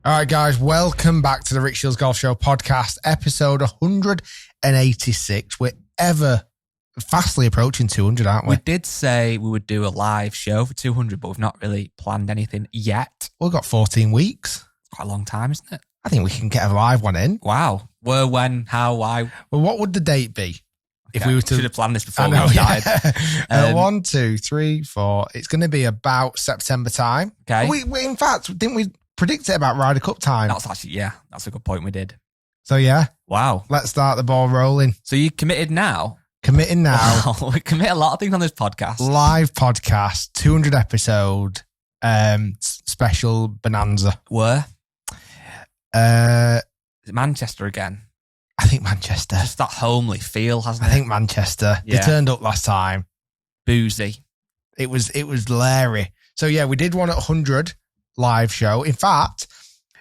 All right, guys, welcome back to the Rick Shiels Golf Show podcast, episode 186. We're ever fastly approaching 200, aren't we? We did say we would do a live show for 200, but we've not really planned anything yet. We've got 14 weeks. It's quite a long time, isn't it? I think we can get a live one in. Wow. Where, when, how, why? Well, what would the date be? If we were to should have planned this before we died. 1, 2, 3, 4. It's going to be about September time. Okay. We in fact, didn't we predict it about Ryder Cup time? That's actually, that's a good point we did. So, yeah. Wow. Let's start the ball rolling. So you committed now? Committing now. Wow. We commit a lot of things on this podcast. Live podcast, 200 episode, special bonanza. Where? Is it Manchester again? I think Manchester. Just that homely feel, hasn't it? I think Manchester. Yeah. They turned up last time. Boozy. It was Larry. So yeah, we did one at 100 live show. In fact,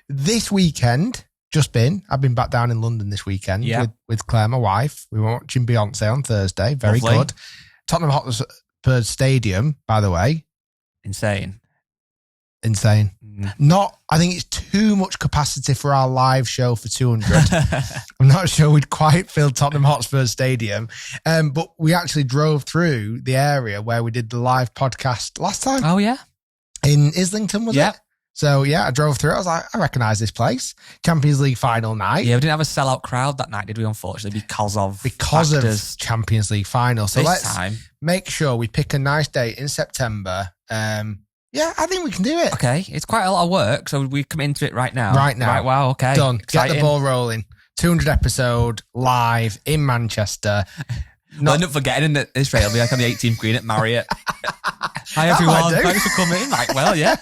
this weekend, I've been back down in London this weekend with Claire, my wife. We were watching Beyonce on Thursday. Very Lovely. good. Tottenham Hotspur Stadium, by the way. Insane. I think it's too much capacity for our live show for 200. I'm not sure we'd quite fill Tottenham Hotspur Stadium. But we actually drove through the area where we did the live podcast last time. Oh, yeah? In Islington, was Yeah. it? So, yeah, I drove through. I was like, I recognise this place. Champions League final night. Yeah, we didn't have a sellout crowd that night, did we, unfortunately, because of Champions League final. So let's make sure we pick a nice date in September. Yeah, I think we can do it. Okay, it's quite a lot of work, so we come into it right now. Right now. Right, wow, okay. Done. Exciting. Get the ball rolling. 200 episode, live in Manchester. I'll end up forgetting that Israel will be like on the 18th green at Marriott. Hi, everyone. Thanks for coming. Like, well, yeah.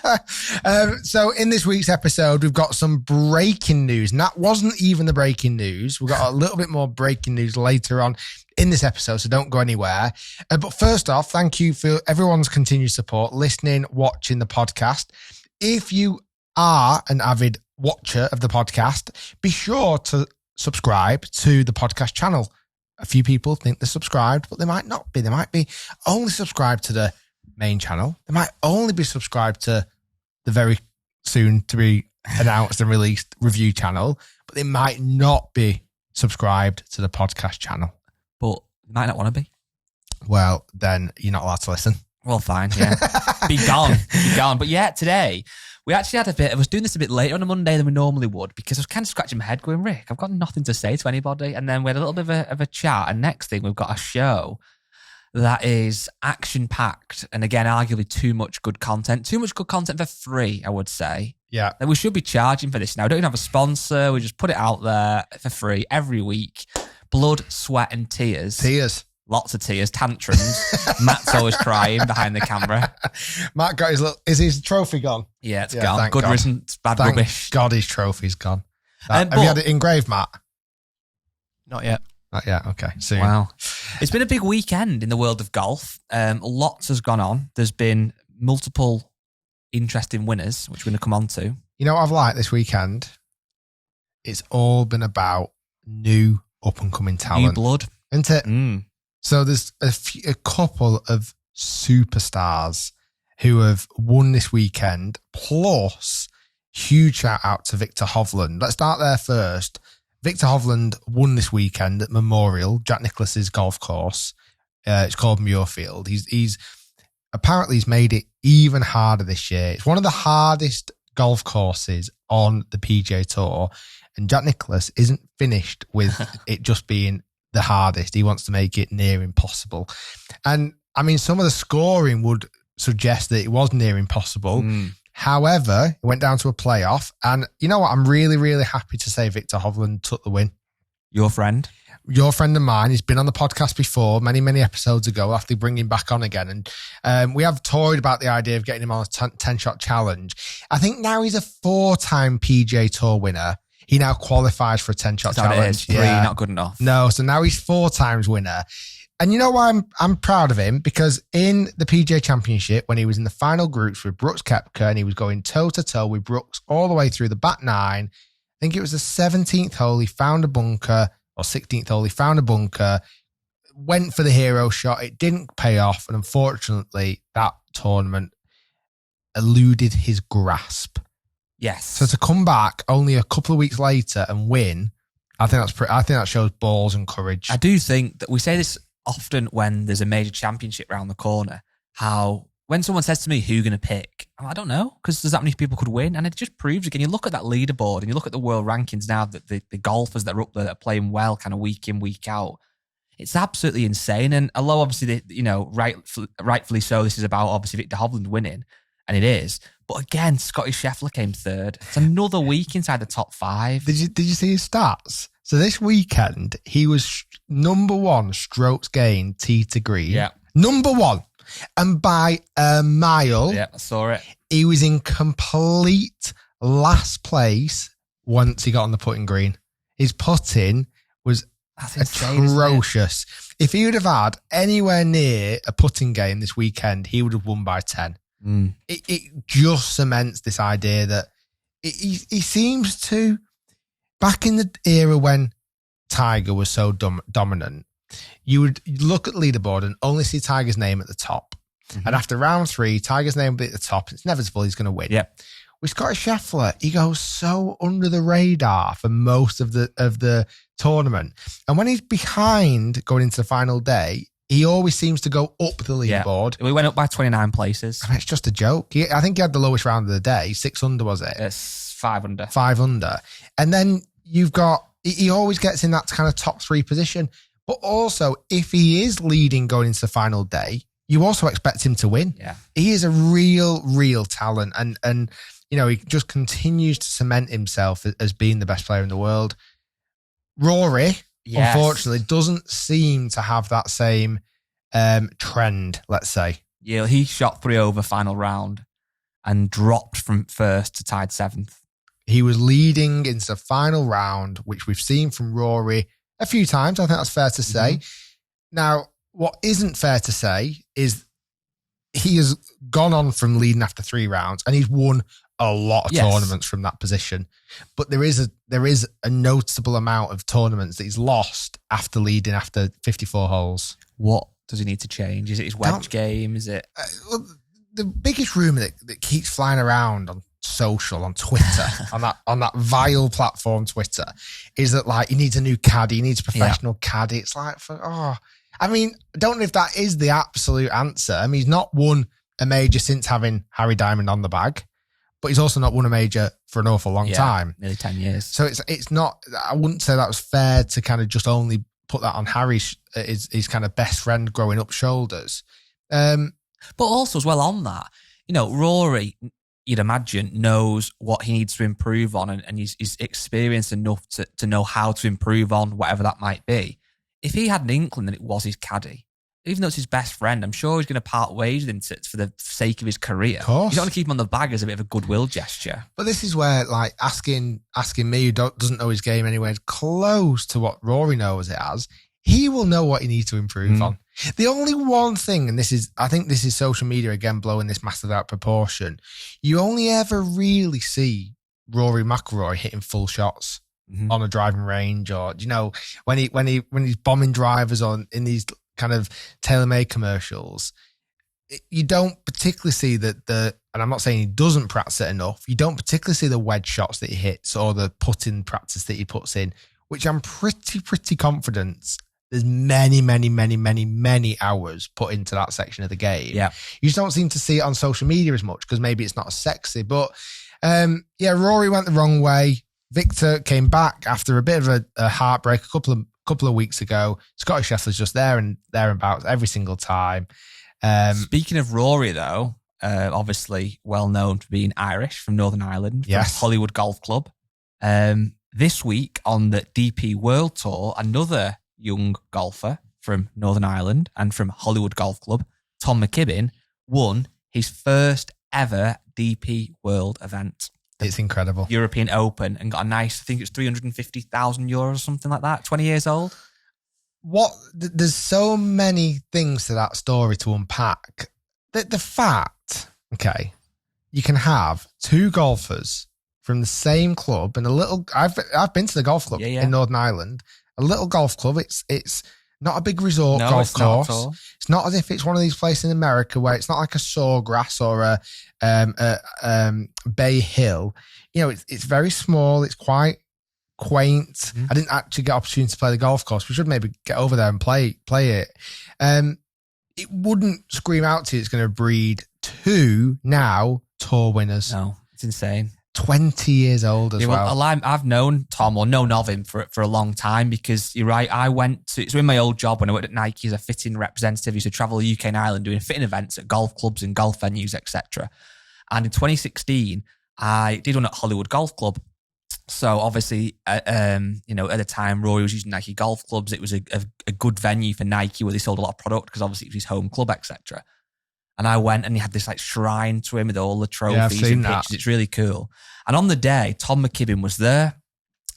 So in this week's episode, we've got some breaking news. And that wasn't even the breaking news. We've got a little bit more breaking news later on in this episode, so don't go anywhere. But first off, thank you for everyone's continued support, listening, watching the podcast. If you are an avid watcher of the podcast, be sure to subscribe to the podcast channel. A few people think they're subscribed, but they might not be. They might be only subscribed to the main channel. They might only be subscribed to the very soon to be announced and released review channel, but they might not be subscribed to the podcast channel. But you might not want to be. Well, then you're not allowed to listen. Well, fine, yeah. Be gone. But yeah, today, we actually had I was doing this a bit later on a Monday than we normally would because I was kind of scratching my head going, Rick, I've got nothing to say to anybody. And then we had a little bit of a chat. And next thing, we've got a show that is action-packed. And again, arguably too much good content. Too much good content for free, I would say. Yeah. And we should be charging for this now. We don't even have a sponsor. We just put it out there for free every week. Blood, sweat, and tears. Lots of tears, tantrums. Matt's always crying behind the camera. Matt got is his trophy gone? Yeah, it's gone. Good riddance, bad rubbish. God, his trophy's gone. Have you had it engraved, Matt? Not yet. Not yet, okay. Soon. Wow. It's been a big weekend in the world of golf. Lots has gone on. There's been multiple interesting winners, which we're going to come on to. You know what I've liked this weekend? It's all been about new up-and-coming talent. New blood. Isn't it? Mm. So there's a couple of superstars who have won this weekend, plus huge shout out to Viktor Hovland. Let's start there first. Viktor Hovland won this weekend at Memorial, Jack Nicklaus's golf course. It's called Muirfield. He's made it even harder this year. It's one of the hardest golf courses on the PGA Tour, and Jack Nicklaus isn't finished with it just being the hardest. He wants to make it near impossible. And I mean, some of the scoring would suggest that it was near impossible. However, it went down to a playoff. And you know what? I'm really, really happy to say Viktor Hovland took the win. Your friend of mine. He's been on the podcast before, many, many episodes ago. We'll have to bring him back on again. And we have toyed about the idea of getting him on a 10-shot challenge. I think now he's a 4-time PGA Tour winner. He now qualifies for a 10-shot challenge. 3, not good enough. No, so now he's 4 times winner. And you know why I'm proud of him? Because in the PGA Championship, when he was in the final groups with Brooks Koepka and he was going toe-to-toe with Brooks all the way through the back 9, I think it was the 17th hole, he found a bunker, or 16th hole, he found a bunker, went for the hero shot, it didn't pay off, and unfortunately, that tournament eluded his grasp. Yes. So to come back only a couple of weeks later and win, I think that shows balls and courage. I do think that we say this often when there's a major championship around the corner, how when someone says to me, who are you going to pick? I don't know, because there's that many people could win. And it just proves, again, you look at that leaderboard and you look at the world rankings now, that the golfers that are up there that are playing well kind of week in, week out. It's absolutely insane. And although obviously, rightfully so, this is about obviously Viktor Hovland winning, and it is. But again, Scotty Scheffler came third. It's another week inside the top 5. Did you see his stats? So this weekend, he was number 1 strokes gained tee to green. Yeah. Number 1. And by a mile. Yeah, I saw it. He was in complete last place once he got on the putting green. His putting was atrocious. If he would have had anywhere near a putting game this weekend, he would have won by 10. It just cements this idea that he seems to, back in the era when Tiger was so dominant, you would look at leaderboard and only see Tiger's name at the top. And after round 3, Tiger's name will be at the top. It's inevitable he's going to win. Yep. With Scotty Scheffler, he goes so under the radar for most of the tournament. And when he's behind going into the final day, he always seems to go up the leaderboard. Yeah. We went up by 29 places. I mean, it's just a joke. I think he had the lowest round of the day, 6 under, was it? It's 5 under. 5 under. And then you've got, he always gets in that kind of top 3 position. But also, if he is leading going into the final day, you also expect him to win. Yeah. He is a real talent. And he just continues to cement himself as being the best player in the world. Rory, unfortunately, doesn't seem to have that same trend, let's say. Yeah, he shot 3 over final round and dropped from first to tied 7th. He was leading into the final round, which we've seen from Rory a few times. I think that's fair to say. Now, what isn't fair to say is he has gone on from leading after 3 rounds and he's won a lot of tournaments from that position. But there is a noticeable amount of tournaments that he's lost after leading after 54 holes. What does he need to change? Is it his wedge game? Is it? The biggest rumour that keeps flying around on social, on Twitter, on that vile platform Twitter, is that like he needs a new caddy, he needs a professional caddy. It's like, I mean, I don't know if that is the absolute answer. I mean, he's not won a major since having Harry Diamond on the bag, but he's also not won a major for an awful long time. Nearly 10 years. So it's not, I wouldn't say that was fair to kind of just only put that on Harry's, his kind of best friend growing up shoulders. But also as well on that, Rory, you'd imagine, knows what he needs to improve on and he's experienced enough to know how to improve on whatever that might be. If he had an inkling that it was his caddy, even though it's his best friend, I'm sure he's going to part ways with him for the sake of his career. Of course. He's not going to keep him on the bag as a bit of a goodwill gesture. But this is where, like, asking me who doesn't know his game anywhere close to what Rory knows it as, he will know what he needs to improve on. The only one thing, and I think this is social media again blowing this massive out of proportion, you only ever really see Rory McIlroy hitting full shots on a driving range, or when he's bombing drivers in these kind of tailor-made commercials. You don't particularly see and I'm not saying he doesn't practice it enough, you don't particularly see the wedge shots that he hits or the putting practice that he puts in, which I'm pretty confident there's many hours put into that section of the game. Yeah. You just don't seem to see it on social media as much because maybe it's not as sexy. But Rory went the wrong way. Viktor came back after a bit of a heartbreak a couple of weeks ago. Scotty Scheffler's just there and thereabouts every single time. Speaking of Rory, though, obviously well known for being Irish from Northern Ireland, from Hollywood Golf Club. This week on the DP World Tour, another young golfer from Northern Ireland and from Hollywood Golf Club, Tom McKibben, won his first ever DP World event. It's incredible. European Open, and got a nice, I think it's €350,000 or something like that, 20 years old. There's so many things to that story to unpack. The fact, you can have 2 golfers from the same club and I've been to the golf club in Northern Ireland, a little golf club. It's Not a big resort No, golf it's not course. at all. It's not as if it's one of these places in America where it's not like a Sawgrass or a Bay Hill. You know, it's very small. It's quite quaint. Mm-hmm. I didn't actually get opportunity to play the golf course. We should maybe get over there and play it. It wouldn't scream out to you it's going to breed 2 now tour winners. No, it's insane. 20 years old as well. I've known Tom, or known of him for a long time, because you're right. So in my old job when I worked at Nike as a fitting representative, I used to travel the UK and Ireland doing fitting events at golf clubs and golf venues, etc. And in 2016, I did one at Hollywood Golf Club. So obviously, at the time, Rory was using Nike golf clubs. It was a good venue for Nike where they sold a lot of product because obviously it was his home club, etc. And I went and he had this like shrine to him with all the trophies and pictures. It's really cool. And on the day, Tom McKibben was there.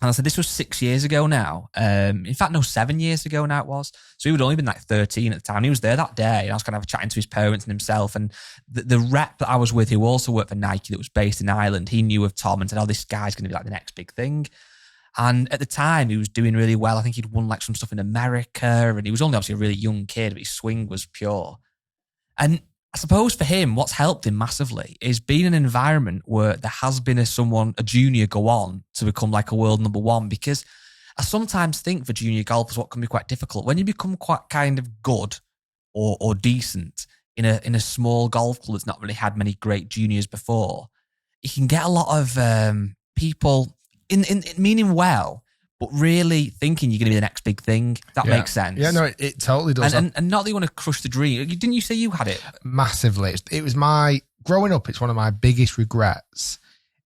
And I said, this was 6 years ago now. In fact, no, 7 years ago now it was. So he would only been like 13 at the time. And he was there that day. And I was kind of chatting to his parents and himself. And the rep that I was with, who also worked for Nike that was based in Ireland, he knew of Tom and said, oh, this guy's going to be like the next big thing. And at the time, he was doing really well. I think he'd won like some stuff in America. And he was only obviously a really young kid, but his swing was pure. And I suppose for him, what's helped him massively is being in an environment where there has been a junior go on to become like a world number one. Because I sometimes think for junior golfers, what can be quite difficult when you become quite kind of good or decent in a small golf club that's not really had many great juniors before, you can get a lot of people in meaning well, but really thinking you're going to be the next big thing. That makes sense. Yeah, no, it totally does. And not that you want to crush the dream. Didn't you say you had it? Massively. It was growing up, it's one of my biggest regrets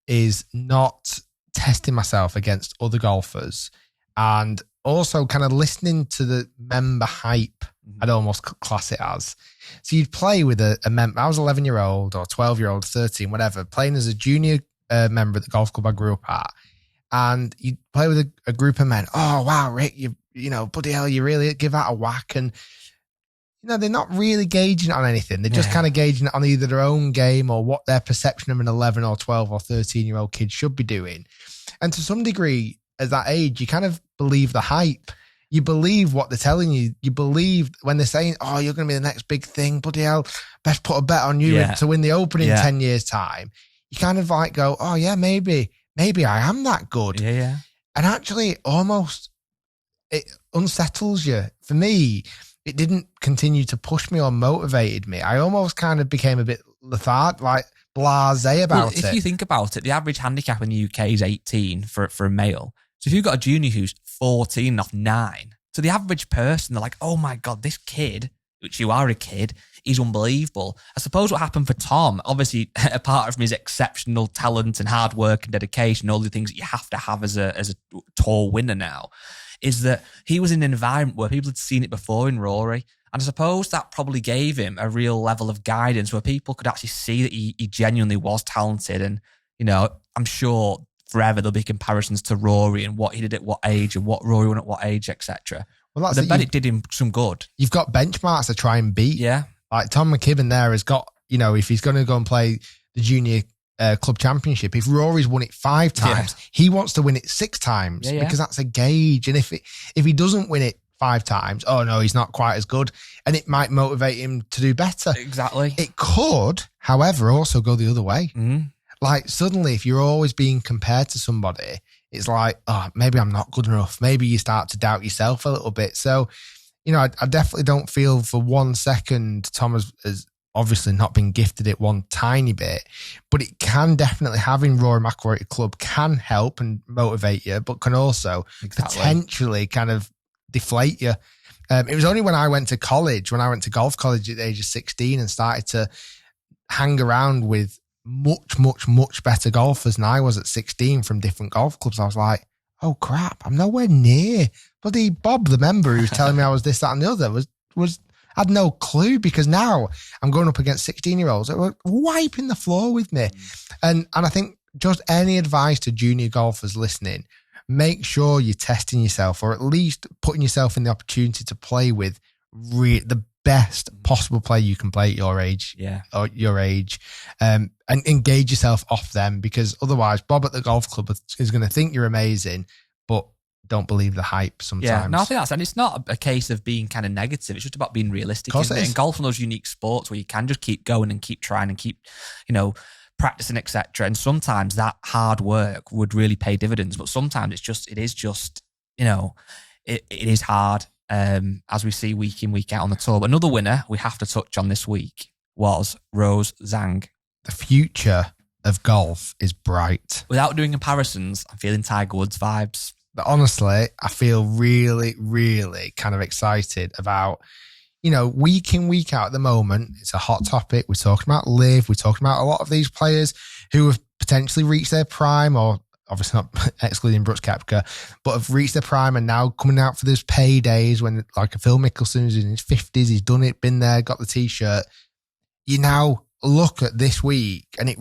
is not testing myself against other golfers and also kind of listening to the member hype, I'd almost class it as. So you'd play with a member. I was 11-year-old or 12-year-old, 13, whatever, playing as a junior member at the golf club I grew up at. And you play with a group of men. Oh, wow, Rick, you bloody hell, you really give that a whack. And, they're not really gauging it on anything. They're just kind of gauging it on either their own game or what their perception of an 11 or 12 or 13-year-old kid should be doing. And to some degree, at that age, you kind of believe the hype. You believe what they're telling you. You believe when they're saying, oh, you're going to be the next big thing. Bloody hell, best put a bet on you to win the Open in 10 years' time. You kind of like go, oh, yeah, maybe I am that good. Yeah. And actually, almost, it unsettles you. For me, it didn't continue to push me or motivated me. I almost kind of became a bit lethargic, like blasé about it. If you think about it, the average handicap in the UK is 18 for a male. So if you've got a junior who's 14 off 9, to the average person, they're like, oh my God, this kid, which you are a kid, is unbelievable. I suppose what happened for Tom, obviously, apart from his exceptional talent and hard work and dedication, all the things that you have to have as a tour winner now, is that he was in an environment where people had seen it before in Rory. And I suppose that probably gave him a real level of guidance where people could actually see that he genuinely was talented. And, I'm sure forever there'll be comparisons to Rory and what he did at what age and what Rory won at what age, etc. Well, I bet it did him some good. You've got benchmarks to try and beat. Yeah. Like Tom McKibben there has got, if he's going to go and play the junior club championship, if Rory's won it 5 times, he wants to win it 6 times because that's a gauge. And if he doesn't win it 5 times, oh no, he's not quite as good. And it might motivate him to do better. Exactly. It could, however, also go the other way. Mm. Like suddenly, if you're always being compared to somebody, it's like, oh, maybe I'm not good enough. Maybe you start to doubt yourself a little bit. So, I definitely don't feel for 1 second Tom has obviously not been gifted it one tiny bit, but it can definitely, having Rory McIlroy at your club can help and motivate you, but can also potentially kind of deflate you. It was only when I went to golf college at the age of 16 and started to hang around with much, much, much better golfers than I was at 16 from different golf clubs. I was like, oh crap, I'm nowhere near. Bloody Bob, the member who's telling me I was this, that, and the other, had no clue, because now I'm going up against 16-year-olds that were wiping the floor with me. And I think just any advice to junior golfers listening, make sure you're testing yourself, or at least putting yourself in the opportunity to play with the best possible player you can play at your age, and engage yourself off them, because otherwise Bob at the golf club is going to think you're amazing, but don't believe the hype sometimes. Yeah, no, I think and it's not a case of being kind of negative. It's just about being realistic. Isn't it? And golf, one of those unique sports where you can just keep going and keep trying and keep, practicing, etc. And sometimes that hard work would really pay dividends, but sometimes it is just, it is hard, as we see week in, week out on the tour. But another winner we have to touch on this week was Rose Zhang. The future of golf is bright. Without doing comparisons, I'm feeling Tiger Woods vibes. But honestly, I feel really, really kind of excited about, week in, week out at the moment. It's a hot topic. We're talking about Liv. We're talking about a lot of these players who have potentially reached their prime, or obviously not excluding Brooks Koepka, but have reached their prime and now coming out for those paydays when, like a Phil Mickelson who's in his 50s, he's done it, been there, got the T-shirt. You now look at this week and it's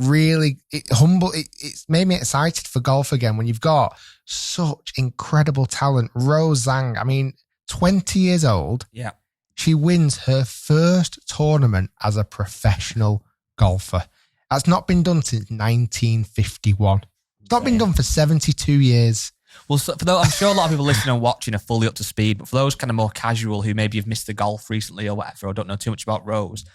made me excited for golf again when you've got such incredible talent. Rose Zhang, 20 years old. Yeah. She wins her first tournament as a professional golfer. That's not been done since 1951. It's not been done for 72 years. Well, so for those, I'm sure a lot of people listening and watching are fully up to speed, but for those kind of more casual who maybe have missed the golf recently or whatever, or don't know too much about Rose,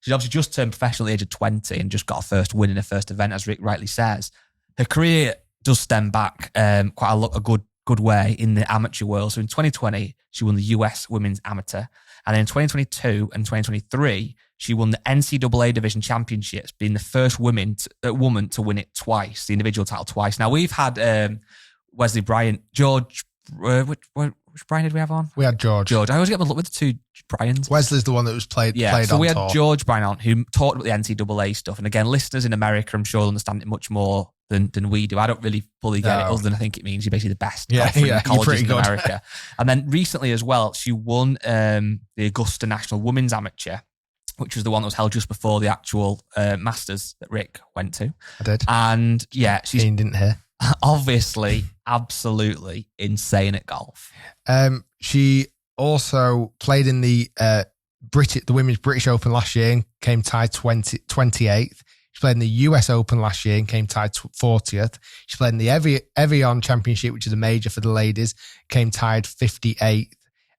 she's obviously just turned professional at the age of 20 and just got her first win in her first event, as Rick rightly says. Her career does stem back quite a good way in the amateur world. So in 2020, she won the US Women's Amateur. And then in 2022 and 2023, she won the NCAA Division Championships, being the first woman to win it twice, the individual title twice. Now, we've had Wesley Bryant, George, which Brian did we have on? We had George. I always get with the two Bryans. Wesley's the one that was played so on we had tour. George Bryant on, who talked about the NCAA stuff. And again, listeners in America, I'm sure, will understand it much more than we do. I don't really fully get it, other than I think it means you're basically the best golfer in the colleges in America. And then recently as well, she won the Augusta National Women's Amateur, which was the one that was held just before the actual Masters that Rick went to. I did. And yeah, she's didn't hear. Obviously absolutely insane at golf. She also played in the Women's British Open last year and came tied 28th. She played in the US Open last year and came tied 40th. She played in the Evian Championship, which is a major for the ladies, came tied 58th.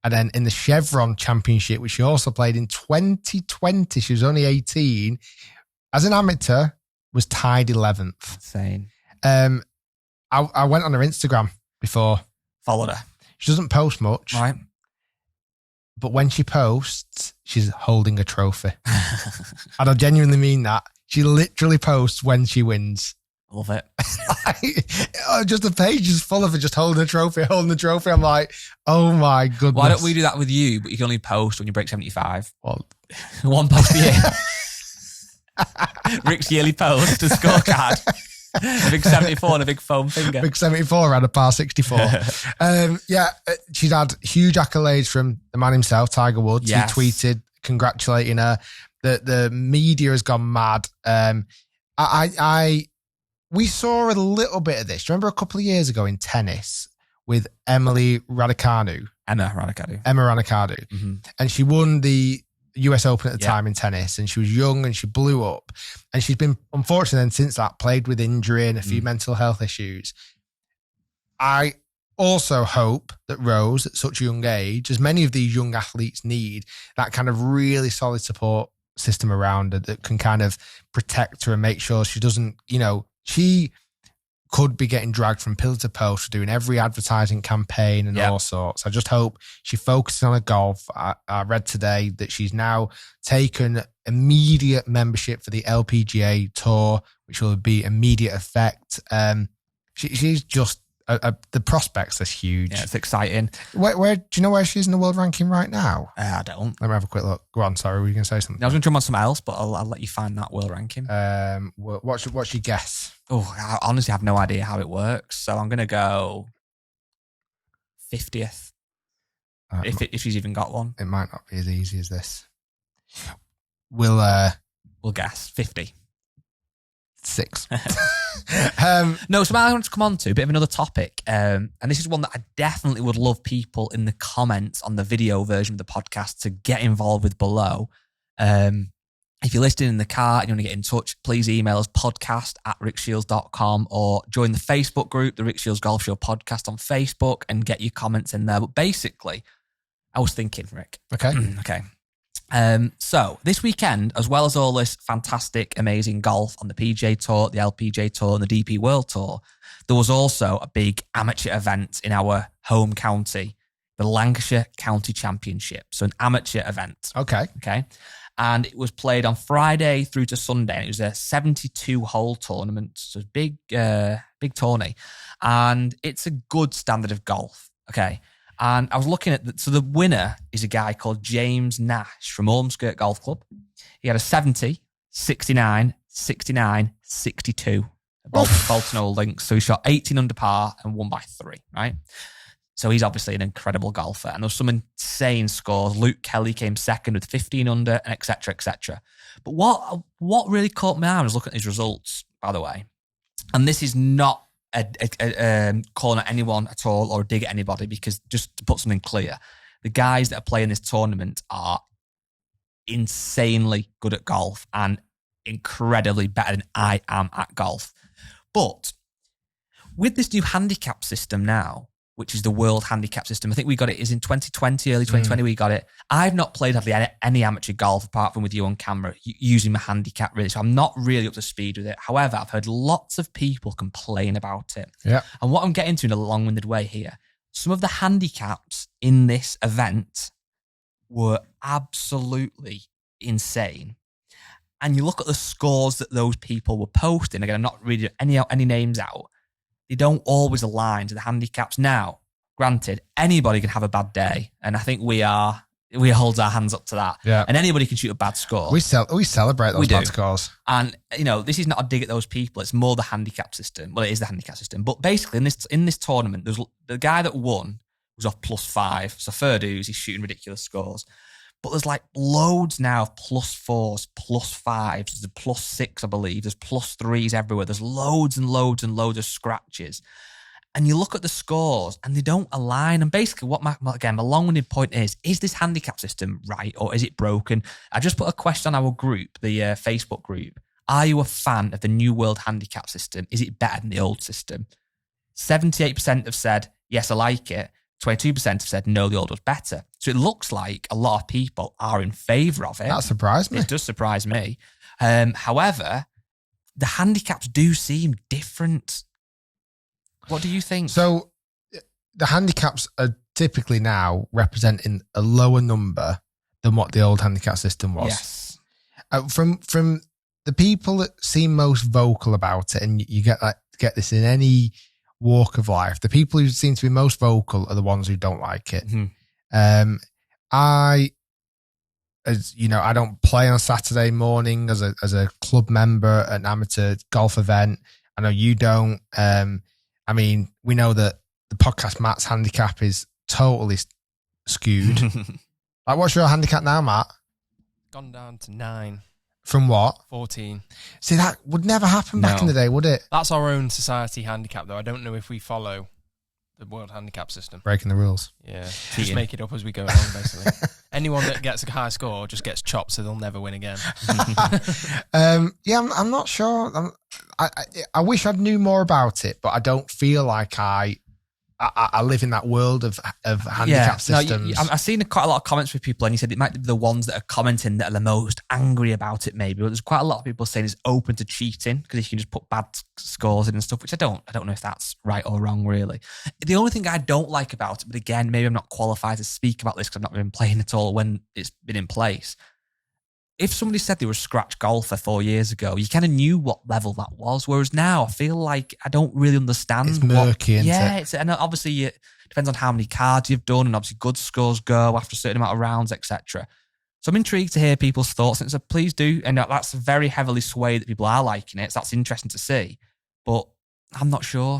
And then in the Chevron Championship, which she also played in 2020, she was only 18, as an amateur, was tied 11th. Insane. I went on her Instagram before. Followed her. She doesn't post much. Right. But when she posts, she's holding a trophy. And I genuinely mean that. She literally posts when she wins. Love it. Just the page is full of her just holding the trophy. I'm like, oh my goodness. Why don't we do that with you, but you can only post when you break 75? Well, one post a year. Rick's yearly post, a scorecard. A big 74 and a big foam finger. Big 74 and a par 64. She's had huge accolades from the man himself, Tiger Woods. Yes. He tweeted congratulating her. The media has gone mad. We saw a little bit of this. Do you remember a couple of years ago in tennis with Emma Raducanu? Mm-hmm. And she won the US Open at the time in tennis, and she was young and she blew up. And she's been, unfortunately, then since that, plagued with injury and a few mental health issues. I also hope that Rose, at such a young age, as many of these young athletes need, that kind of really solid support system around her that can kind of protect her and make sure she doesn't, she could be getting dragged from pillar to post for doing every advertising campaign and all sorts. I just hope she focuses on her golf. I read today that she's now taken immediate membership for the LPGA Tour, which will be immediate effect. She's just the prospects are huge. Yeah, it's exciting. Where do you know where she is in the world ranking right now? I don't. Let me have a quick look. Go on. Sorry, were you going to say something? I was going to jump on something else, but I'll let you find that world ranking. What's your guess? Oh, I honestly have no idea how it works, so I'm going to go 50th. If she's even got one. It might not be as easy as this. We'll guess 50. 6. No, so I want to come on to a bit of another topic. And this is one that I definitely would love people in the comments on the video version of the podcast to get involved with below. If you're listening in the car and you want to get in touch, please email us podcast@rickshiels.com or join the Facebook group, the Rick Shiels Golf Show podcast on Facebook, and get your comments in there. But basically, I was thinking, Rick. Okay. Okay. So this weekend, as well as all this fantastic, amazing golf on the PGA Tour, the LPGA Tour, and the DP World Tour, there was also a big amateur event in our home county, the Lancashire County Championship. So an amateur event. Okay. And it was played on Friday through to Sunday. And it was a 72-hole tournament. So it's big tourney. And it's a good standard of golf. Okay. And I was looking at so the winner is a guy called James Nash from Ormskirk Golf Club. He had a 70, 69, 69, 62. Bolton Old Links. So he shot 18 under par and won by 3, right? So he's obviously an incredible golfer. And there was some insane scores. Luke Kelly came second with 15 under, et cetera, et cetera. But what really caught my eye, I was looking at his results, by the way. And this is not a calling at anyone at all or a dig at anybody, because just to put something clear, the guys that are playing this tournament are insanely good at golf and incredibly better than I am at golf. But with this new handicap system now, which is the world handicap system. I think we got it is in 2020, early 2020 we got it. I've not played hardly any amateur golf apart from with you on camera using my handicap really. So I'm not really up to speed with it. However, I've heard lots of people complain about it. Yeah. And what I'm getting to in a long-winded way here, some of the handicaps in this event were absolutely insane. And you look at the scores that those people were posting. Again, I'm not reading any names out. They don't always align to the handicaps. Now, granted, anybody can have a bad day, and I think we hold our hands up to that. Yeah. And anybody can shoot a bad score. We celebrate those bad scores. And this is not a dig at those people. It's more the handicap system. Well, it is the handicap system. But basically, in this tournament, there's the guy that won was off +5. So fair dues, he's shooting ridiculous scores. But there's like loads now of +4s, +5s, there's a +6, I believe. There's +3s everywhere. There's loads and loads and loads of scratches. And you look at the scores and they don't align. And basically my long-winded point is this handicap system right or is it broken? I just put a question on our group, the Facebook group. Are you a fan of the new world handicap system? Is it better than the old system? 78% have said, yes, I like it. 22% have said, no, the old was better. So it looks like a lot of people are in favour of it. That surprised me. It does surprise me. However, the handicaps do seem different. What do you think? So the handicaps are typically now representing a lower number than what the old handicap system was. Yes. From the people that seem most vocal about it, and you get this in any walk of life, the people who seem to be most vocal are the ones who don't like it. Mm-hmm. I don't play on Saturday morning as a club member at an amateur golf event. I know you don't. We know that the podcast Matt's handicap is totally skewed. Like, what's your handicap now, Matt? Gone down to 9. From what? 14. See, that would never happen back in the day, would it? That's our own society handicap, though. I don't know if we follow the world handicap system. Breaking the rules. Yeah. Just make it up as we go along, basically. Anyone that gets a high score just gets chopped, so they'll never win again. I'm not sure. I wish I knew more about it, but I don't feel like I live in that world of handicap systems. I've seen quite a lot of comments with people, and you said it might be the ones that are commenting that are the most angry about it, maybe. But there's quite a lot of people saying it's open to cheating because you can just put bad scores in and stuff, which I don't know if that's right or wrong, really. The only thing I don't like about it, but again, maybe I'm not qualified to speak about this because I've not been playing at all when it's been in place. If somebody said they were a scratch golfer 4 years ago, you kind of knew what level that was. Whereas now, I feel like I don't really understand. It's murky, isn't it? And obviously it depends on how many cards you've done, and obviously good scores go after a certain amount of rounds, etc. So I'm intrigued to hear people's thoughts, and so please do. And that's very heavily swayed that people are liking it. So that's interesting to see, but I'm not sure.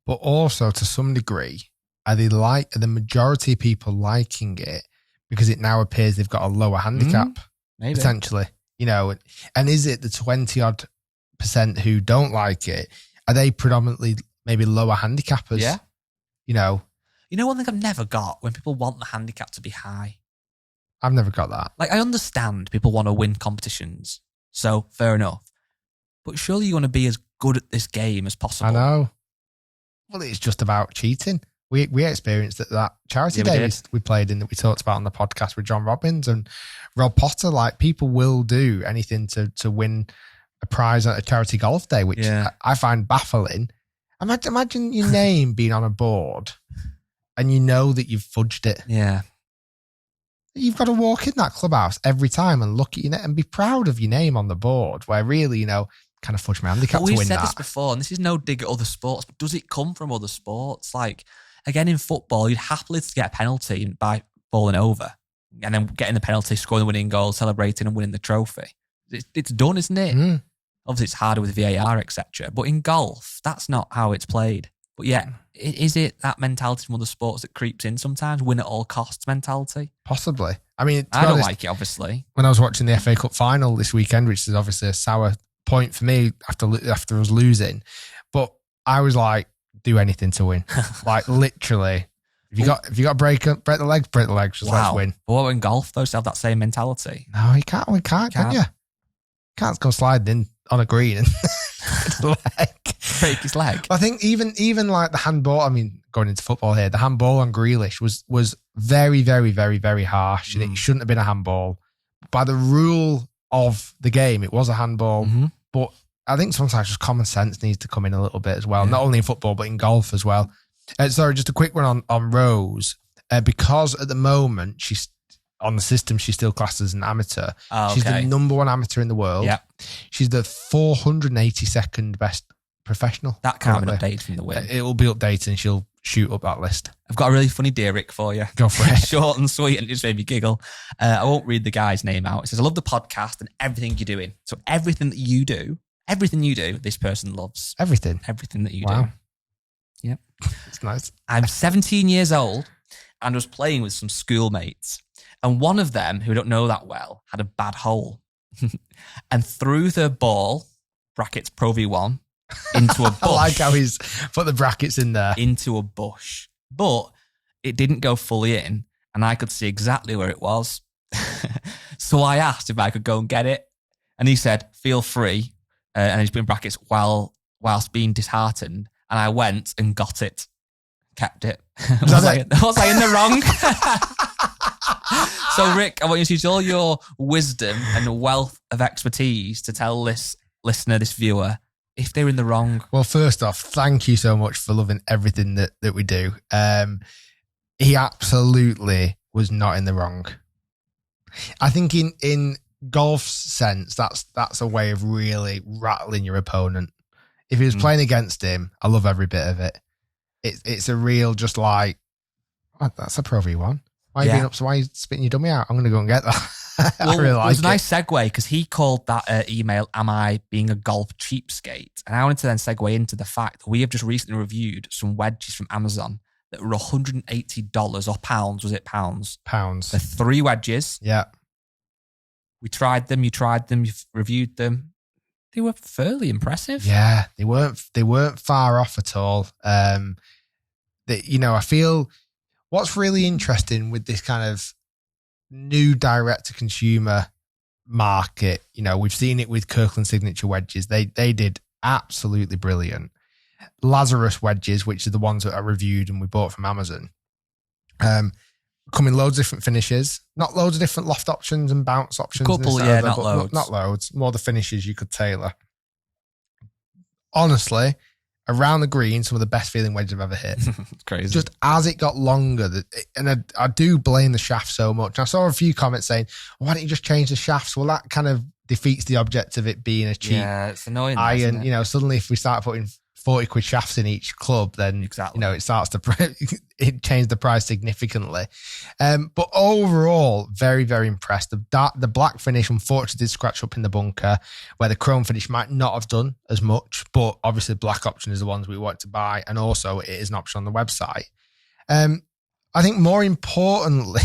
But also, to some degree, are the majority of people liking it because it now appears they've got a lower handicap? Maybe. Potentially, and is it the 20-odd% who don't like it? Are they predominantly maybe lower handicappers? Yeah. One thing I've never got when people want the handicap to be high. I've never got that. Like, I understand people want to win competitions, so fair enough. But surely you want to be as good at this game as possible. I know. Well, it's just about cheating. We experienced that charity day we played in that we talked about on the podcast with John Robbins and Rob Potter. Like, people will do anything to win a prize at a charity golf day, which I find baffling. Imagine your name being on a board and you know that you've fudged it. Yeah. You've got to walk in that clubhouse every time and look at your name and be proud of your name on the board, where really, kind of fudge my handicap to win that. We've said this before, and this is no dig at other sports, but does it come from other sports? Like, again, in football, you'd happily get a penalty by falling over and then getting the penalty, scoring the winning goal, celebrating and winning the trophy. It's done, isn't it? Mm. Obviously, it's harder with VAR, etc. But in golf, that's not how it's played. But yeah, is it that mentality from other sports that creeps in sometimes? Win at all costs mentality? Possibly. I mean, I don't like it, obviously. When I was watching the FA Cup final this weekend, which is obviously a sour point for me after us losing, but I was like, do anything to win. Like, literally, if you got to break the legs, just let's win. But what in golf, though, to have that same mentality? No, you can't. We can't, can you? Can't go sliding in on a green and break his leg. I think even like the handball, I mean, going into football here, the handball on Grealish was very, very, very, very harsh. And it shouldn't have been a handball. By the rule of the game, it was a handball. Mm-hmm. But I think sometimes just common sense needs to come in a little bit as well. Yeah. Not only in football, but in golf as well. Sorry, just a quick one on Rose. Because at the moment, she's on the system, she's still classed as an amateur. Oh, okay. She's the number one amateur in the world. Yep. She's the 482nd best professional. That can't be updated from the win. It will be updated and she'll shoot up that list. I've got a really funny Derek for you. Go for it. Short and sweet, and it just made me giggle. I won't read the guy's name out. It says, I love the podcast and everything you're doing. So everything you do, this person loves. Everything that you do. Yep. It's nice. I'm 17 years old and was playing with some schoolmates. And one of them, who I don't know that well, had a bad hole and threw the ball, brackets Pro V1, into a bush. I like how he's put the brackets in there. Into a bush. But it didn't go fully in, and I could see exactly where it was. So I asked if I could go and get it. And he said, feel free. And he's put in brackets, whilst being disheartened. And I went and got it. Kept it. Was I in the wrong? So, Rick, I want you to use all your wisdom and wealth of expertise to tell this listener, this viewer, if they're in the wrong. Well, first off, thank you so much for loving everything that we do. He absolutely was not in the wrong. I think in golf's sense, that's a way of really rattling your opponent. If he was playing against him, I love every bit of it. It's a real just like, oh, that's a Pro V1. Why are you being up? So why are you spitting your dummy out? I'm going to go and get that. I really like it. It was a nice segue because he called that email, am I being a golf cheapskate? And I wanted to then segue into the fact that we have just recently reviewed some wedges from Amazon that were $180 or pounds. Was it pounds? Pounds. The 3 wedges. Yeah. We tried them. You tried them. You've reviewed them. They were fairly impressive. Yeah, they weren't far off at all. I feel what's really interesting with this kind of new direct-to-consumer market, we've seen it with Kirkland Signature wedges. They did absolutely brilliant. Lazarus wedges, which are the ones that I reviewed and we bought from Amazon, come in loads of different finishes, not loads of different loft options and bounce options. Couple, yeah, not loads. Not loads, more the finishes you could tailor. Honestly, around the green, some of the best feeling wedges I've ever hit. It's crazy. Just as it got longer, and I do blame the shaft so much. I saw a few comments saying, why don't you just change the shafts? Well, that kind of defeats the object of it being a cheap it's annoying, iron. Suddenly if we start putting 40 quid shafts in each club, then exactly. It starts to it changed the price significantly. But overall, very, very impressed. The black finish unfortunately did scratch up in the bunker, where the chrome finish might not have done as much, but obviously the black option is the ones we want to buy, and also it is an option on the website. I think more importantly,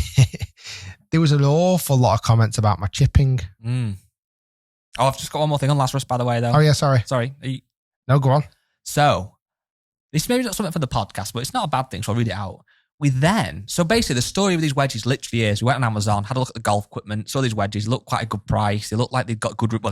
there was an awful lot of comments about my chipping. Oh, I've just got one more thing on Lazarus, by the way, though. Oh yeah, sorry. No, go on. So, this maybe not something for the podcast, but it's not a bad thing, so I'll read it out. So basically the story of these wedges literally is, we went on Amazon, had a look at the golf equipment, saw these wedges, looked quite a good price. They looked like they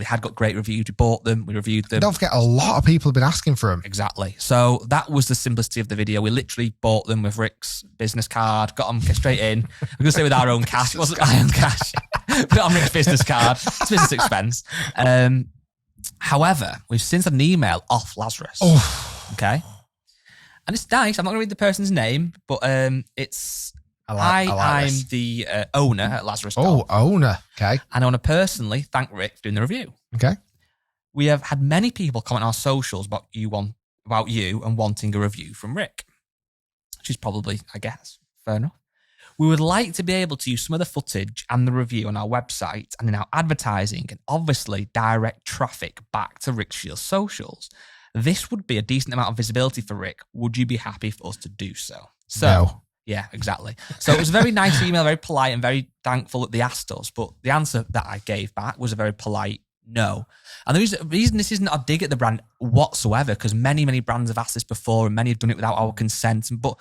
had got great reviews. We bought them, we reviewed them. Don't forget, a lot of people have been asking for them. Exactly. So that was the simplicity of the video. We literally bought them with Rick's business card, got them straight in. We're going to say with our own cash. It wasn't my own cash. Put it on Rick's business card. It's business expense. However, we've since had an email off Lazarus. Oh. Okay. And it's nice. I'm not going to read the person's name, but it's... I'm the owner at Lazarus Golf. Oh, owner. Okay. And I want to personally thank Rick for doing the review. Okay. We have had many people comment on our socials about you and wanting a review from Rick, which is probably, I guess, fair enough. We would like to be able to use some of the footage and the review on our website and in our advertising and obviously direct traffic back to Rick Shiels' socials. This would be a decent amount of visibility for Rick. Would you be happy for us to do so? No. Yeah, exactly. So it was a very nice email, very polite and very thankful that they asked us. But the answer that I gave back was a very polite no. And the reason this isn't a dig at the brand whatsoever, because many, many brands have asked this before and many have done it without our consent. But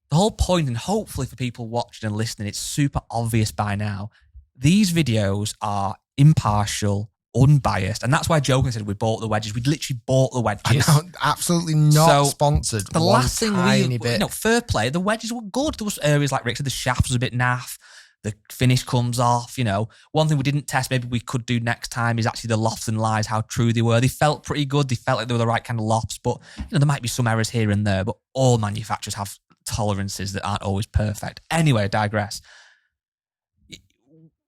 the whole point, and hopefully for people watching and listening, it's super obvious by now, these videos are impartial, unbiased, and that's why Joe said we bought the wedges. We literally bought the wedges. I know, absolutely not sponsored. The last thing fair play, the wedges were good. There was areas like Rick said, the shaft was a bit naff. The finish comes off, One thing we didn't test, maybe we could do next time, is actually the lofts and lies, how true they were. They felt pretty good. They felt like they were the right kind of lofts, but there might be some errors here and there, but all manufacturers have tolerances that aren't always perfect. Anyway, I digress.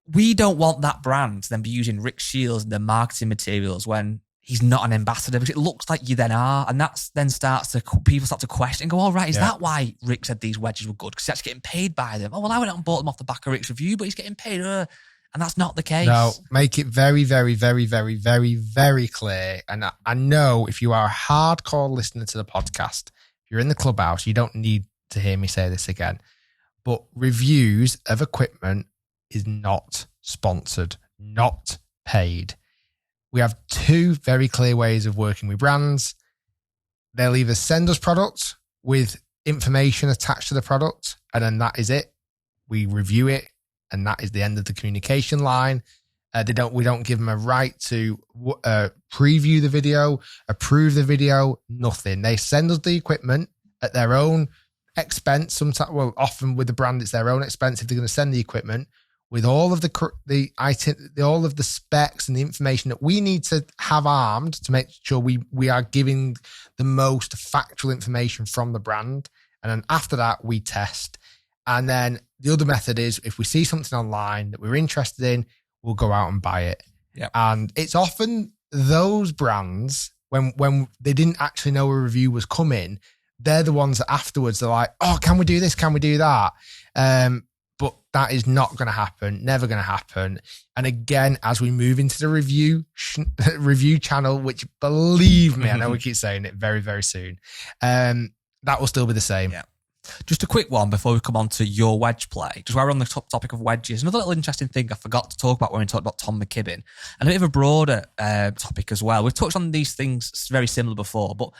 We don't want that brand to then be using Rick Shiels in their marketing materials when he's not an ambassador, because it looks like you then are. And that then people start to question and go, all right, is that why Rick said these wedges were good? Because he's actually getting paid by them. Oh, well, I went out and bought them off the back of Rick's review, but he's getting paid. And that's not the case. No, make it very, very, very, very, very, very clear. And I know if you are a hardcore listener to the podcast, if you're in the clubhouse, you don't need to hear me say this again. But reviews of equipment is not sponsored, not paid. We have two very clear ways of working with brands. They'll either send us products with information attached to the product, and then that is it. We review it, and that is the end of the communication line. We don't give them a right to preview the video, approve the video, nothing. They send us the equipment at their own expense. Sometimes, often with the brand, it's their own expense if they're going to send the equipment, with all of all of the specs and the information that we need to have armed to make sure we are giving the most factual information from the brand. And then after that, we test. And then the other method is, if we see something online that we're interested in, we'll go out and buy it. Yep. And it's often those brands, when they didn't actually know a review was coming, they're the ones that afterwards they're like, oh, can we do this? Can we do that? But that is not going to happen, never going to happen. And again, as we move into the review channel, which, believe me, I know we keep saying it, very, very soon, that will still be the same. Yeah. Just a quick one before we come on to your wedge play. Just while we're on the topic of wedges, another little interesting thing I forgot to talk about when we talked about Tom McKibben, and a bit of a broader topic as well. We've touched on these things very similar before, but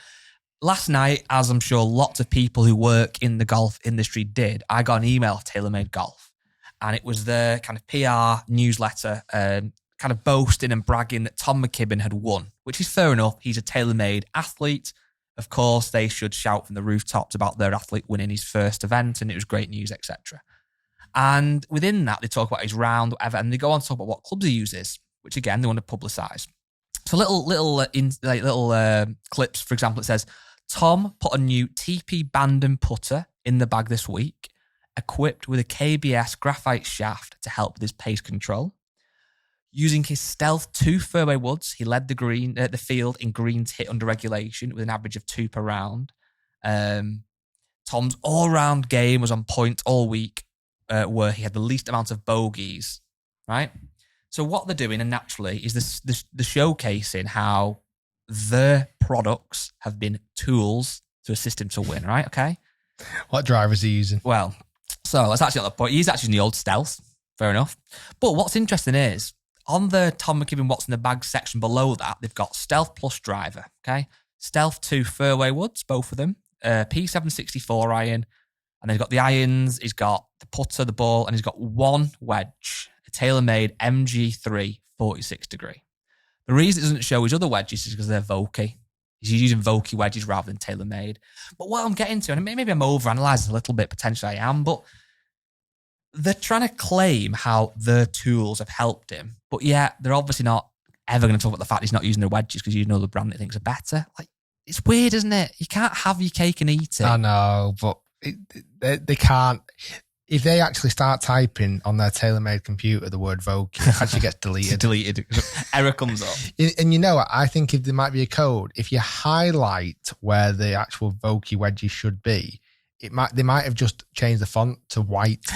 last night, as I'm sure lots of people who work in the golf industry did, I got an email of TaylorMade Golf. And it was their kind of PR newsletter, kind of boasting and bragging that Tom McKibben had won, which is fair enough. He's a TaylorMade athlete. Of course, they should shout from the rooftops about their athlete winning his first event, and it was great news, etc. And within that, they talk about his round, whatever, and they go on to talk about what clubs he uses, which again, they want to publicise. So little clips, for example, it says, Tom put a new TP Bandon putter in the bag this week, equipped with a KBS graphite shaft to help with his pace control. Using his Stealth 2 fairway woods, he led the field in greens hit under regulation with an average of 2 per round. Tom's all-round game was on point all week, where he had the least amount of bogeys, right? So what they're doing, and naturally, is the showcasing how their products have been tools to assist him to win, right? Okay. What driver is he using? Well, so that's actually not the point. He's actually using the old Stealth. Fair enough. But what's interesting is, on the Tom McKibben What's in the Bag section below that, they've got Stealth Plus driver, okay? Stealth 2 fairway woods, both of them. P764 iron, And then he's got the irons, he's got the putter, the ball, and he's got one wedge, a tailor-made MG3 46 degree. The reason it doesn't show his other wedges is because they're Vokey. He's using Vokey wedges rather than tailor-made. But what I'm getting to, and maybe I'm overanalyzing a little bit, potentially I am, but they're trying to claim how their tools have helped him. But yeah, they're obviously not ever going to talk about the fact he's not using their wedges because you know the brand that thinks are better. Like, it's weird, isn't it? You can't have your cake and eat it. I know, but they can't. If they actually start typing on their tailor-made computer the word Vogue, it actually gets deleted. Deleted. Error comes up. And you know what? I think if there might be a code, if you highlight where the actual Vokey wedges should be, they might have just changed the font to white.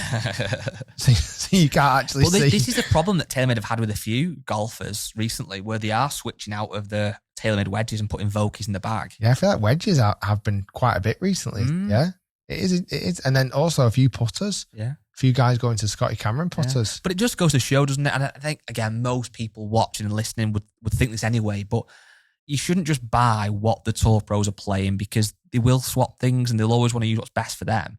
so you can't actually see. This is a problem that TaylorMade have had with a few golfers recently, where they are switching out of the TaylorMade wedges and putting Vokeys in the bag. Yeah, I feel like wedges have been quite a bit recently. Yeah. It is. And then also a few putters. Yeah. A few guys going to Scotty Cameron putters. Yeah. But it just goes to show, doesn't it? And I think, again, most people watching and listening would think this anyway, but you shouldn't just buy what the tour pros are playing, because they will swap things and they'll always want to use what's best for them.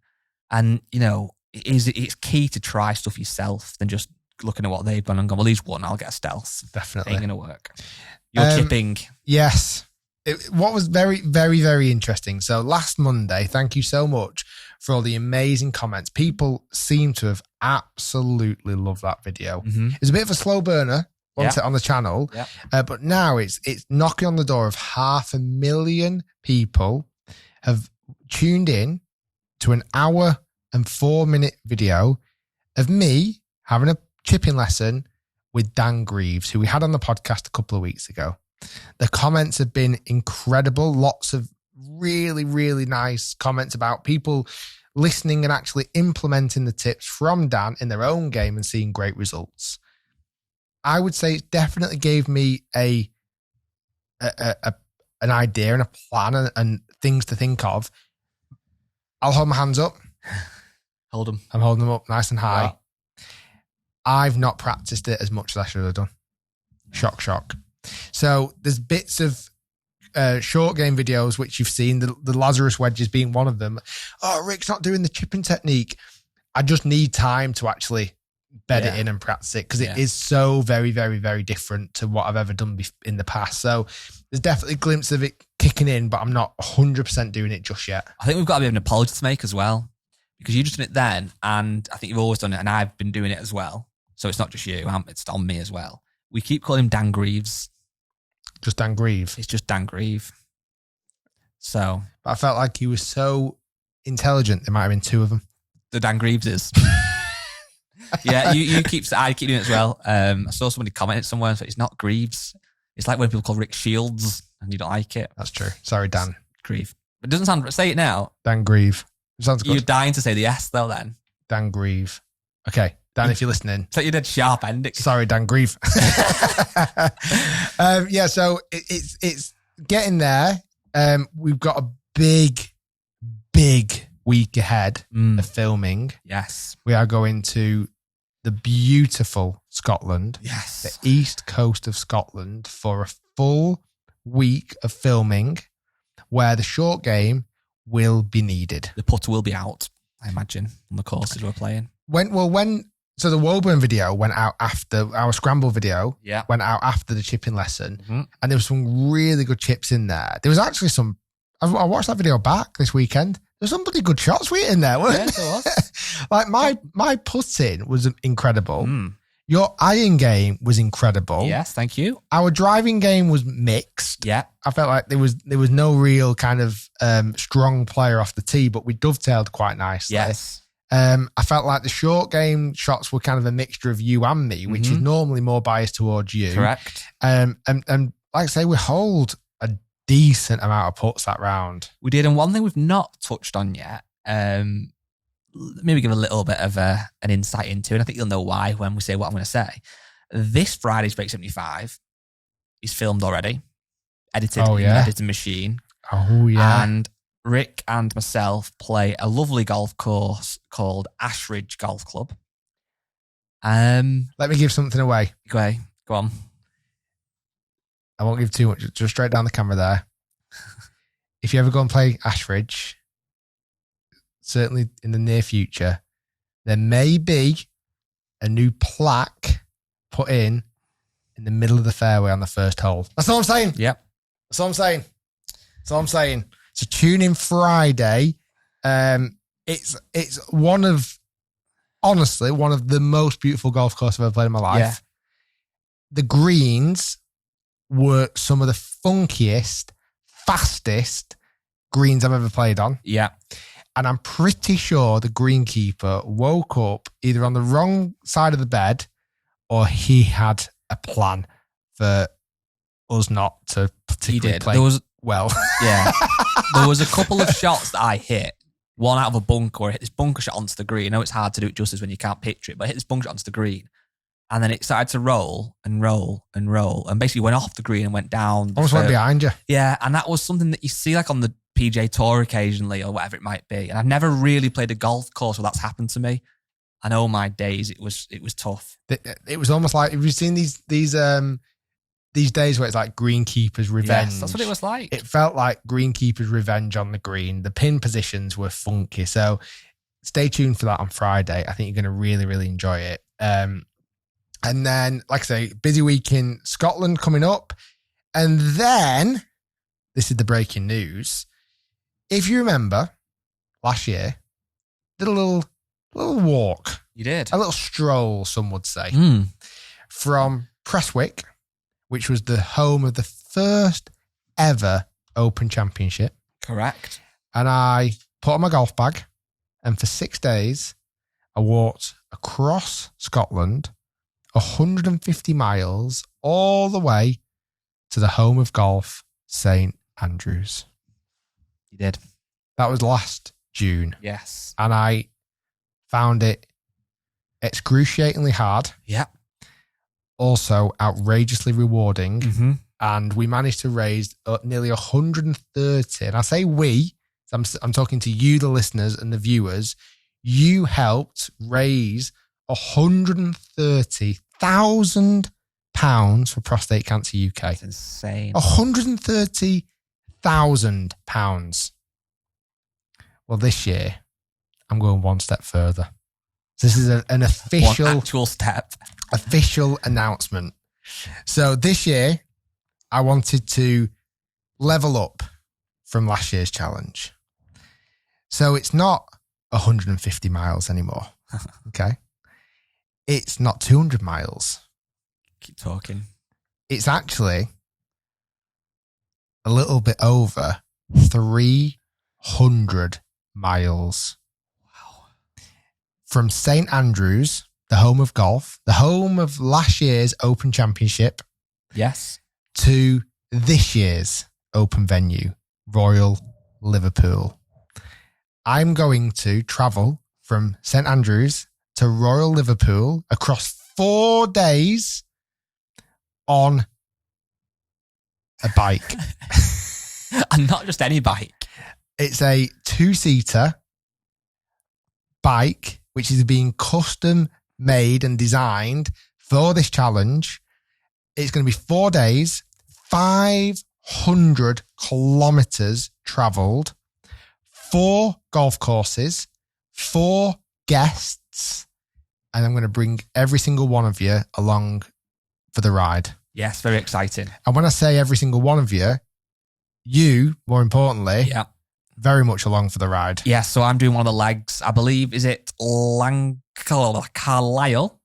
And, you know, it's key to try stuff yourself than just looking at what they've done and going, well, he's won, I'll get a stealth. Definitely. Ain't going to work. You're chipping. Yes. What was very, very, very interesting. So last Monday, thank you so much for all the amazing comments. People seem to have absolutely loved that video. Mm-hmm. It's a bit of a slow burner, wasn't it, on the channel? Yeah. But now it's knocking on the door of 500,000 people have tuned in to an hour and 4-minute video of me having a chipping lesson with Dan Greaves, who we had on the podcast a couple of weeks ago. The comments have been incredible. Lots of really, really nice comments about people listening and actually implementing the tips from Dan in their own game and seeing great results. I would say it definitely gave me an idea and a plan and things to think of. I'll hold my hands up. Hold them. I'm holding them up nice and high. Wow. I've not practiced it as much as I should have done. Shock. So there's bits of short game videos which you've seen, the Lazarus wedges being one of them. Oh, Rick's not doing the chipping technique. I just need time to actually bed it in and practice it, because it is so very, very, very different to what I've ever done in the past. So there's definitely a glimpse of it kicking in, but I'm not 100% doing it just yet. I think we've got a bit of an apology to make as well, because you just done it then, and I think you've always done it, and I've been doing it as well. So it's not just you, it's on me as well. We keep calling him Dan Greaves. Just Dan Greaves. It's just Dan Greaves. So. But I felt like he was so intelligent, there might have been two of them. The Dan Greaves is. Yeah, I keep doing it as well. I saw somebody comment somewhere and said, it's not Greaves. It's like when people call Rick Shields and you don't like it. That's true. Sorry, Dan. Greaves. But it doesn't sound, say it now. Dan Greaves. It sounds good. You're dying to say the S though then. Dan Greaves. Okay. Dan, if you're listening. It's like you did sharp end. Sorry, Dan Greaves. So it's getting there. We've got a big week ahead of filming. Yes. We are going to the beautiful Scotland. Yes. The east coast of Scotland for a full week of filming where the short game will be needed. The putter will be out, I imagine, on the courses we're playing. So the Woburn video went out after our scramble video. Yeah. Went out after the chipping lesson, and there was some really good chips in there. There was actually some. I watched that video back this weekend. There's some pretty good shots in there, weren't there? There was. Like my putting was incredible. Your iron game was incredible. Yes, thank you. Our driving game was mixed. Yeah. I felt like there was no real kind of strong player off the tee, but we dovetailed quite nicely. Yes. I felt like the short game shots were kind of a mixture of you and me, which is normally more biased towards you. Correct. And like I say, we hold a decent amount of putts that round. We did, and one thing we've not touched on yet, maybe give a little bit of an insight into, and I think you'll know why when we say what I'm going to say. This Friday's Break 75 is filmed already, edited in an editing machine. Oh, yeah. And Rick and myself play a lovely golf course called Ashridge Golf Club. Let me give something away. Go on. I won't give too much. Just straight down the camera there. If you ever go and play Ashridge, certainly in the near future, there may be a new plaque put in the middle of the fairway on the first hole. That's all I'm saying. Yep. That's all I'm saying. That's all I'm saying. So tune in Friday. It's honestly one of the most beautiful golf courses I've ever played in my life. Yeah. The greens were some of the funkiest, fastest greens I've ever played on. Yeah. And I'm pretty sure the greenkeeper woke up either on the wrong side of the bed or he had a plan for us not to particularly play well. Yeah. There was a couple of shots that I hit. One out of a bunker, I hit this bunker shot onto the green. I know it's hard to do it justice when you can't picture it, but I hit this bunker shot onto the green. And then it started to roll and roll and roll and basically went off the green and went down. Almost went behind you. Yeah, and that was something that you see like on the PJ Tour occasionally or whatever it might be. And I've never really played a golf course where that's happened to me. I know my days it was tough. It was almost like, have you seen these days where it's like greenkeeper's revenge? Yes, that's what it was like. It felt like greenkeeper's revenge on the green. The pin positions were funky. So stay tuned for that on Friday. I think you're going to really, really enjoy it. And then, like I say, busy week in Scotland coming up. And then, this is the breaking news. If you remember, last year, did a little walk. You did. A little stroll, some would say, from Prestwick, which was the home of the first ever Open Championship. Correct. And I put on my golf bag, and for 6 days, I walked across Scotland, 150 miles, all the way to the home of golf, St. Andrews. You did. That was last June. Yes. And I found it excruciatingly hard. Yeah. Also outrageously rewarding. Mm-hmm. And we managed to raise nearly 130. And I say we, I'm talking to you, the listeners and the viewers. You helped raise £130,000 for Prostate Cancer UK. That's insane. £130,000. Well, this year, I'm going one step further. So this is an official... One actual step. Official announcement. So this year, I wanted to level up from last year's challenge. So it's not 150 miles anymore. Okay. It's not 200 miles. Keep talking. It's actually a little bit over 300 miles. Wow. From St. Andrews, the home of golf, the home of last year's Open Championship. Yes. To this year's Open venue, Royal Liverpool. I'm going to travel from St. Andrews to Royal Liverpool across 4 days on a bike. And not just any bike. It's a 2-seater bike, which is being custom made and designed for this challenge. It's going to be 4 days, 500 kilometers traveled, 4 golf courses, 4 guests, and I'm going to bring every single one of you along for the ride. Yes, very exciting. And when I say every single one of you, more importantly, Yeah. very much along for the ride. Yeah, so I'm doing one of the legs. I believe, is it Carlisle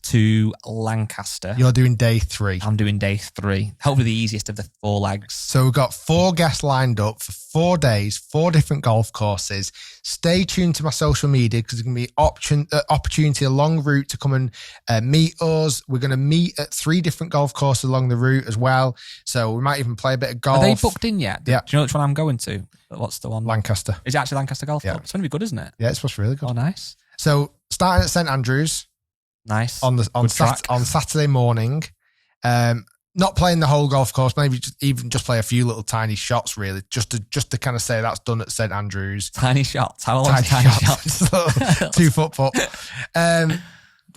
to Lancaster? You're doing day 3. I'm doing day 3. Hopefully the easiest of the 4 legs. So we've got 4 guests lined up for 4 days, 4 different golf courses. Stay tuned to my social media because there's going to be opportunity, a long route to come and meet us. We're going to meet at 3 different golf courses along the route as well. So we might even play a bit of golf. Are they booked in yet? Yeah. Do you know which one I'm going to? What's the one? Lancaster. Is it actually Lancaster Golf Club? Yeah. It's going to be good, isn't it? Yeah, it's supposed to be really good. Oh, nice. So starting at St. Andrews. Nice. On Saturday morning. Not playing the whole golf course, maybe just play a few little tiny shots, really, just to kind of say that's done at St. Andrews. Tiny shots. How long is tiny shots? 2 foot putt.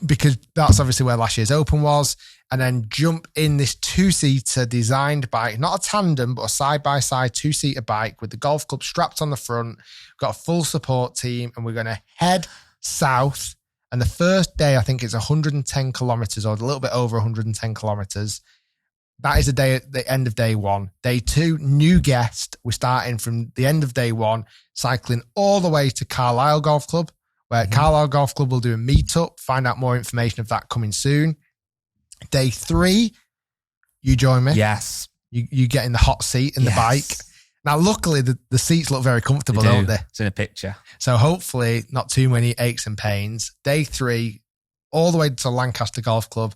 because that's obviously where last year's Open was, and then jump in this 2-seater designed bike, not a tandem, but a side-by-side 2-seater bike with the golf club strapped on the front. We've got a full support team, and we're going to head south. And the first day, I think it's 110 kilometers, or a little bit over 110 kilometers. That is the day at the end of day one. Day two, new guest. We're starting from the end of day one, cycling all the way to Carlisle Golf Club, where Carlisle Golf Club will do a meetup. Find out more information of that coming soon. Day three, you join me. Yes. You get in the hot seat in the bike. Now, luckily, the seats look very comfortable, don't they? It's in a picture. So hopefully not too many aches and pains. Day three, all the way to Lancaster Golf Club.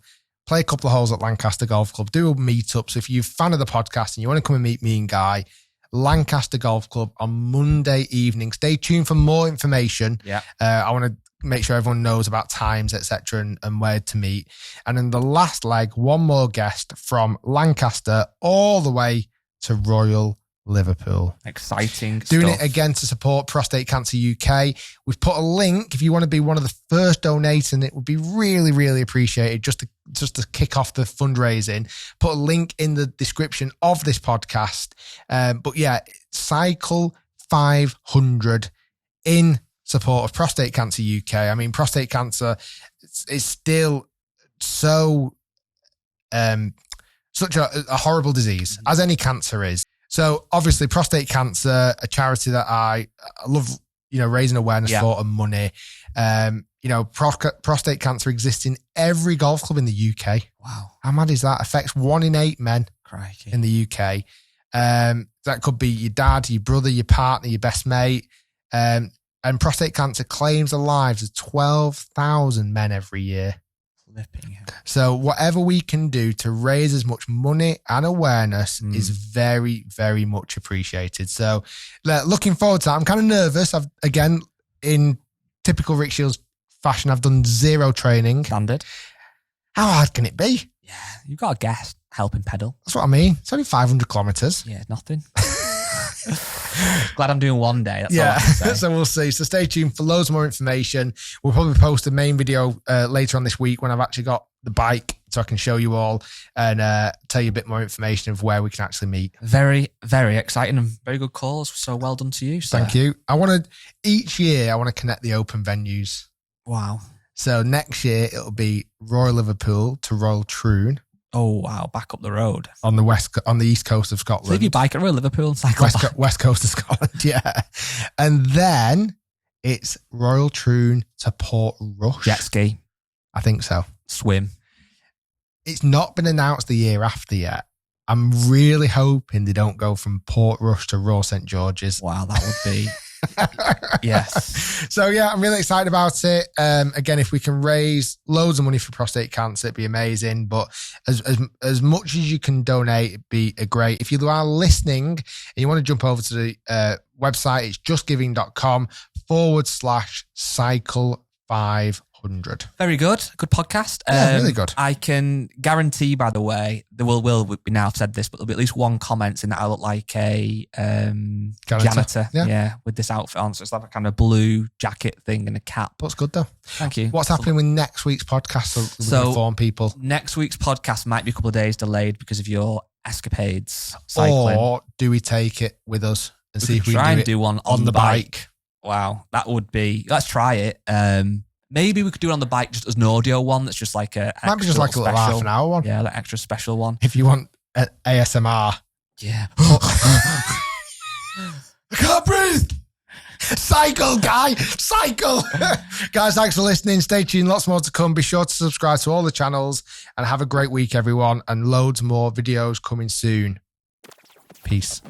Play a couple of holes at Lancaster Golf Club. Do a meetup. So if you're a fan of the podcast and you want to come and meet me and Guy, Lancaster Golf Club on Monday evening. Stay tuned for more information. Yeah. I want to make sure everyone knows about times, etc., and where to meet. And then the last leg, one more guest from Lancaster all the way to Royal Liverpool. Exciting Doing stuff. it again to support Prostate Cancer UK. We've put a link if you want to be one of the first donators, and it would be really, really appreciated just to kick off the fundraising. Put a link in the description of this podcast. But yeah, Cycle 500 in support of Prostate Cancer UK. I mean, prostate cancer is still such a horrible disease, as any cancer is. So obviously prostate cancer, a charity that I love, raising awareness for and money. Prostate cancer exists in every golf club in the UK. Wow. How mad is that? Affects 1 in 8 men in the UK. That could be your dad, your brother, your partner, your best mate. And prostate cancer claims the lives of 12,000 men every year. So whatever we can do to raise as much money and awareness is very, very much appreciated. So looking forward to that. I'm kind of nervous. Again, in typical Rick Shiels fashion, I've done 0 training. Standard. How hard can it be? Yeah, you've got a guest helping pedal. That's what I mean. It's only 500 kilometers. Yeah, nothing. Glad I'm doing one day. That's all I can say. So we'll see. So stay tuned for loads more information. We'll probably post a main video later on this week when I've actually got the bike, so I can show you all and tell you a bit more information of where we can actually meet. Very, very exciting and very good calls. So well done to you, sir. Thank you. Each year I want to connect the open venues. Wow. So next year it'll be Royal Liverpool to Royal Troon. Oh wow! Back up the road on the east coast of Scotland. So if you bike at Royal Liverpool and cycle west coast of Scotland, yeah. And then it's Royal Troon to Port Rush. Jet ski, I think so. Swim. It's not been announced the year after yet. I'm really hoping they don't go from Port Rush to Royal St George's. Wow, that would be. Yes. So yeah, I'm really excited about it. Again, if we can raise loads of money for prostate cancer, it'd be amazing. But as much as you can donate, it'd be great. If you are listening and you want to jump over to the website, it's justgiving.com/cycle 500. Very good. Good podcast. Yeah, really good. I can guarantee, by the way, there will be now I've said this, but there'll be at least one comment in that I look like a janitor. Yeah, with this outfit on. So it's like a kind of blue jacket thing and a cap. That's good though. Thank you. What's happening with next week's podcast so we can inform people? Next week's podcast might be a couple of days delayed because of your escapades cycling. Or do we take it with us and see if we can do one on the bike? Wow, that would be. Let's try it. Maybe we could do it on the bike just as an audio one that's just like might be just like a little half an hour one. Yeah, like extra special one. If you want ASMR. Yeah. I can't breathe. Cycle, Guy. Cycle. Guys, thanks for listening. Stay tuned. Lots more to come. Be sure to subscribe to all the channels and have a great week, everyone. And loads more videos coming soon. Peace.